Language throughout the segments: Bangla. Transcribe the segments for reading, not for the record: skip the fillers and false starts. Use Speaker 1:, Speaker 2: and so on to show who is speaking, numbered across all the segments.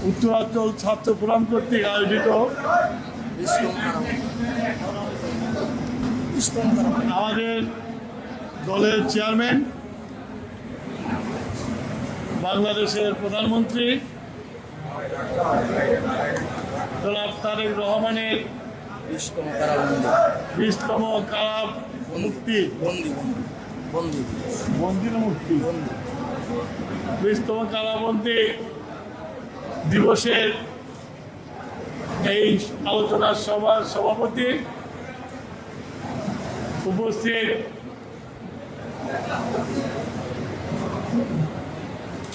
Speaker 1: উত্তরাঞ্চল ছাত্র ফোরাম কর্তৃক আয়োজিত আমাদের দলের চেয়ারম্যান, বাংলাদেশের প্রধানমন্ত্রী জনাব তারেক রহমানের 20তম কারা মুক্তি 20তম কারাবন্দী দিবসের এই আলোচনা সভার সভাপতি, উপস্থিত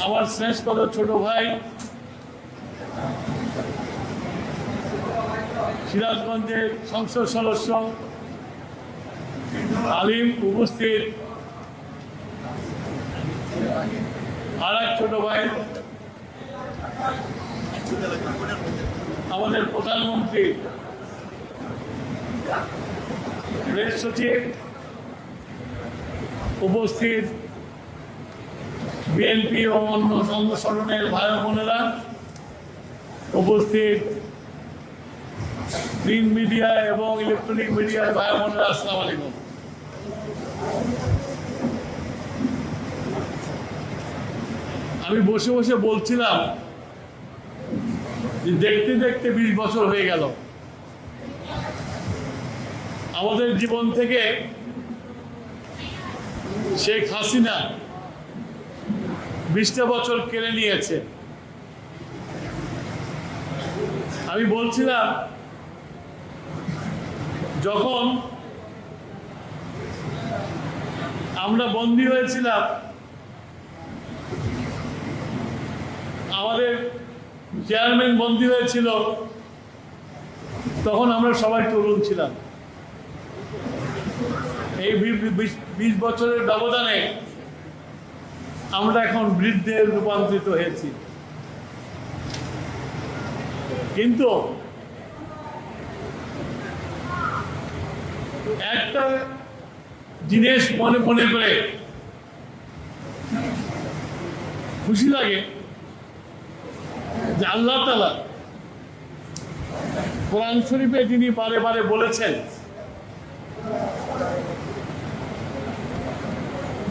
Speaker 1: আমার শ্রেষ্ঠ ছোট ভাই সিরাজগঞ্জের সংসদ সদস্য আলিম, উপস্থিত আর এক ছোট ভাই আমাদের প্রধানমন্ত্রী, প্রেস সচিব, উপস্থিত বিএনপি ও অন্য সংগঠনের ভাই বোনেরা, উপস্থিত প্রিন্ট মিডিয়া এবং ইলেকট্রনিক মিডিয়ার ভাই বোনেরা, আসসালামু আলাইকুম। আমি বসে বসে বলছিলাম যে দেখতে দেখতে 20 বছর হয়ে গেল। আমাদের জীবন থেকে শেখ হাসিনা 20টা বছর কেড়ে নিয়েছে। আমি বলছিলাম যখন আমরা বন্দী হয়েছিলাম, আমাদের চেয়ারম্যান বন্দী হয়েছিল, তখন আমরা সবাই তরুণ ছিলাম। এই 20 বছরের ব্যবধানে আমরা এখন বৃদ্ধে রূপান্তরিত হয়েছি। কিন্তু একটা জিনিস মনে মনে করে খুশি লাগে যে আল্লাহ তাআলা কোরআন শরীফে যিনি বারে বারে বলেছেন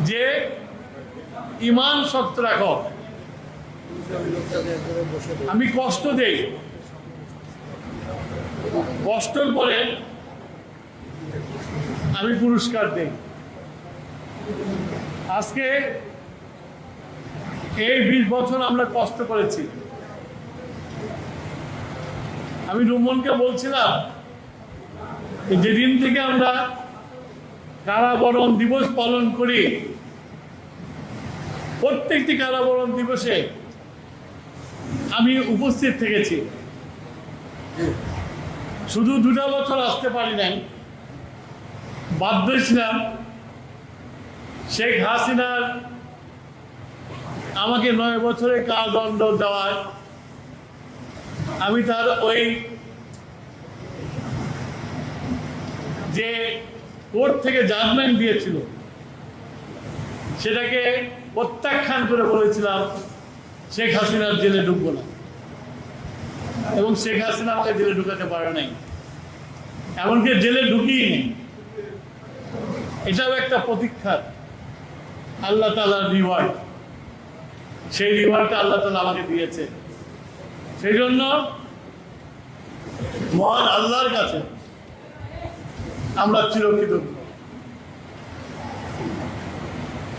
Speaker 1: যে ঈমান শক্ত রাখো, আমি কষ্ট দেই, কষ্টের পরে আমি পুরস্কার দেই। আজকে এই 20 বছর আমরা কষ্ট করেছি। আমি রুমনকে বলছিলাম যেদিন থেকে আমরা কারাবরণ দিবস পালন করি, প্রত্যেকটি কারাবরণ দিবসে আমি উপস্থিত থেকেছি। শুধু 2টা বছর আসতে পারি নাই, বাধ্য ছিলাম শেখ হাসিনার আমাকে 9 বছরের কারাদণ্ড দেওয়ায় আমি তার ওই যে কোর্ট থেকে জাজমেন্ট দিয়েছিল সেটাকে প্রত্যাখ্যান করে বলেছিলাম শেখ হাসিনার জেলে ঢুকবো না, এবং শেখ হাসিনা আমাকে জেলে ঢুকাতে পারে নাই, এমনকি জেলে ঢুকিয়ে নেই। এটাও একটা প্রতীক্ষা, আল্লাহ তাআলার রিওয়ার্ড। সেই রিওয়ার্ডটা আল্লাহ তাআলা আমাকে দিয়েছে। সেই জন্য মহান আল্লাহর কাছে আমরা চিরকৃতজ্ঞ।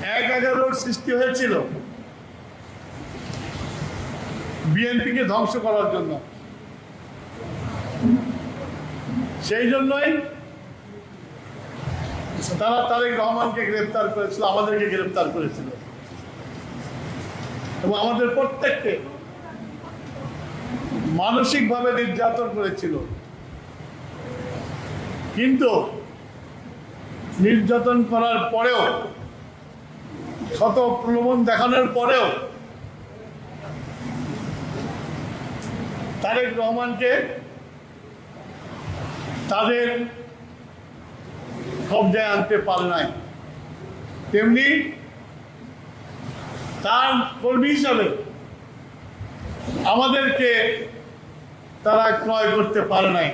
Speaker 1: 11 সৃষ্টি হয়েছিল বিএনপিকে ধ্বংস করার জন্য। সেই জন্যই তারা তারেক রহমানকে গ্রেফতার করেছিল, আমাদেরকে গ্রেফতার করেছিল, এবং আমাদের প্রত্যেককে মানসিকভাবে নির্যাতন করেছিল। কিন্তু নির্যাতন করার পরেও, শত প্রলোভন দেখানোর পরেও তারেক রহমানকে তাদের কবজায় আনতে পারে নাই। তেমনি তার কর্মী হিসাবে আমাদেরকে তারা ক্রয় করতে পারে নাই।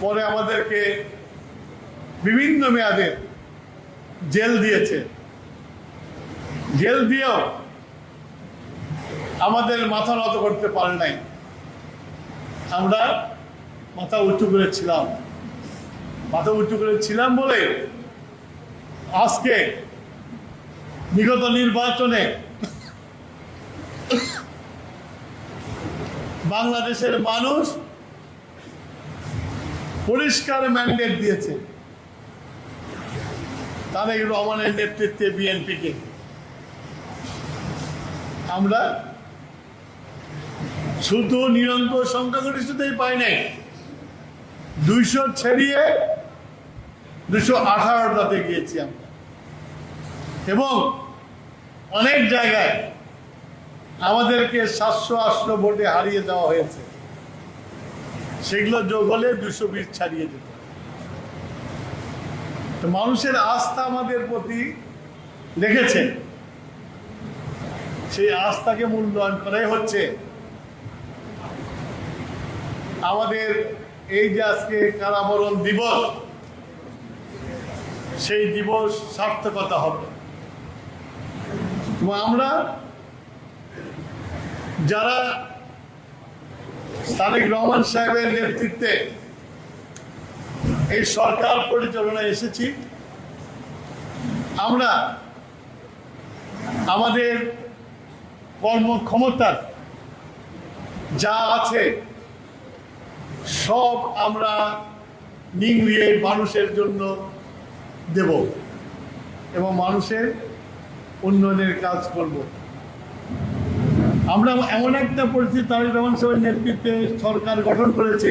Speaker 1: পরে আমাদেরকে বিভিন্ন মেয়াদে জেল দিয়েছে। জেল দিয়েও আমাদের মাথা নত করতে পারে নাই। আমরা মাথা উঁচু করেছিলাম। মাথা উঁচু করেছিলাম বলে আজকে বিগত নির্বাচনে বাংলাদেশের মানুষ পরিষ্কার ম্যান্ডেট দিয়েছে তারেক রহমানের নেতৃত্বে বিএনপিকে। আমরা শুধু নিরঙ্কুশ সংখ্যাগরিষ্ঠতাই পাই নাই, 200 ছেড়িয়ে 218টাতে গিয়েছি আমরা। এবং অনেক জায়গায় আমাদেরকে 700-800 ভোটে হারিয়ে দেওয়া হয়েছে। সেগুলো যোগ হলে 220 ছাড়িয়ে যেত। তো মানুষের আস্থা আমাদের প্রতি রেখেছে, সেই আস্থাকে মূল্যায়ন করাই হচ্ছে আমাদের এই যে আজকে কারাবরণ দিবস, সেই দিবস সার্থকতা হবে। এবং আমরা যারা তারেক রহমান সাহেবের নেতৃত্বে এই সরকার পরিচালনায় এসেছি, আমরা আমাদের কর্মক্ষমতা যা আছে সব আমরা নিংড়িয়ে মানুষের জন্য দেব এবং মানুষের উন্নয়নের কাজ করব। আমরা এমন একটা পরিস্থিতি তারেক রহমান সাহেবের নেতৃত্বে সরকার গঠন করেছে,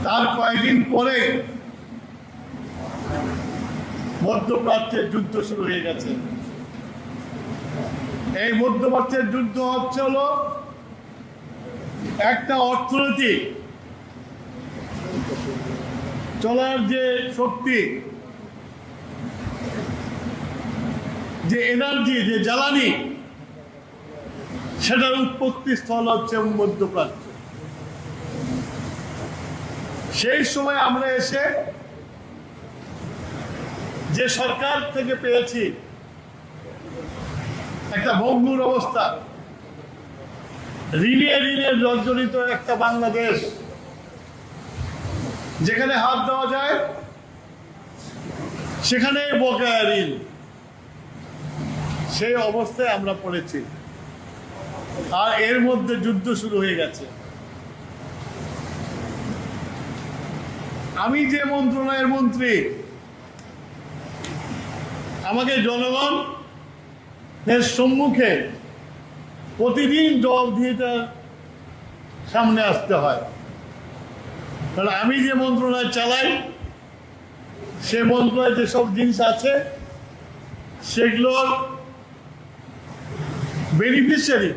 Speaker 1: তার কয়েকদিন পরে মধ্যপ্রাচ্যের যুদ্ধ শুরু হয়ে গেছে। এই মধ্যপ্রাচ্যের যুদ্ধ হচ্ছে হলো একটা অর্থনৈতিক চলার যে শক্তি, যে এনার্জি, যে জ্বালানি, সেটার উৎপত্তি স্থল হচ্ছে মধ্যপ্রাচ্য। সেই সময় আমরা এসে যে সরকার থেকে পেয়েছি একটা ভঙ্গুর অবস্থা, ঋণে ঋণে জর্জরিত একটা বাংলাদেশ, যেখানে হাত দেওয়া যায় সেখানে বকেয়া ঋণ, সেই অবস্থায় আমরা পড়েছি। আর এর মধ্যে যুদ্ধ শুরু হয়ে গেছে। আমি যে মন্ত্রণালয়ের মন্ত্রী, আমাকে জনগণের সম্মুখে প্রতিদিন জবাবদিহিতার সামনে আসতে হয়। কারণ আমি যে মন্ত্রণালয় চালাই, সে মন্ত্রণালয়ে যেসব জিনিস আছে সেগুলোর বেনিফিশিয়ারি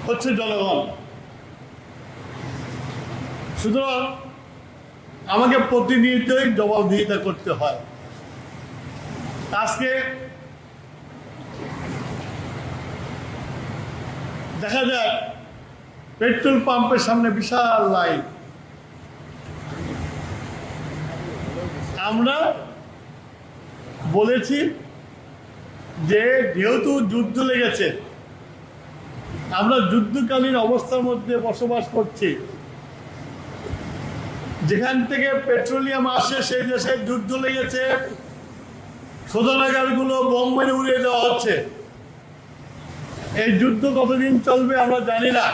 Speaker 1: হচ্ছে জনগণ। সুতরাং আমাকে প্রতিনিয়তই জবাবদিহিতা করতে হয়। আজকে দেখা যায় পেট্রোল পাম্পের সামনে বিশাল লাইন। আমরা বলেছি যে যেহেতু যুদ্ধ লেগেছে, আমরা যুদ্ধকালীন অবস্থার মধ্যে বসবাস করছি, যেখান থেকে পেট্রোলিয়াম আসে সেই দেশে যুদ্ধ লেগেছে, শোধনাগারগুলো বোম মেরে উড়িয়ে দেওয়া হচ্ছে। এই যুদ্ধ কতদিন চলবে আমরা জানি না।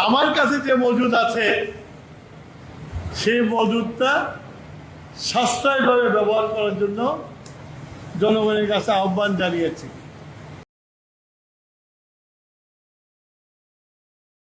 Speaker 1: আমার কাছে যে মজুদ আছে সেই মজুদটা সাশ্রয়ভাবে ব্যবহার করার জন্য জনগণের কাছে আহ্বান জানিয়েছি।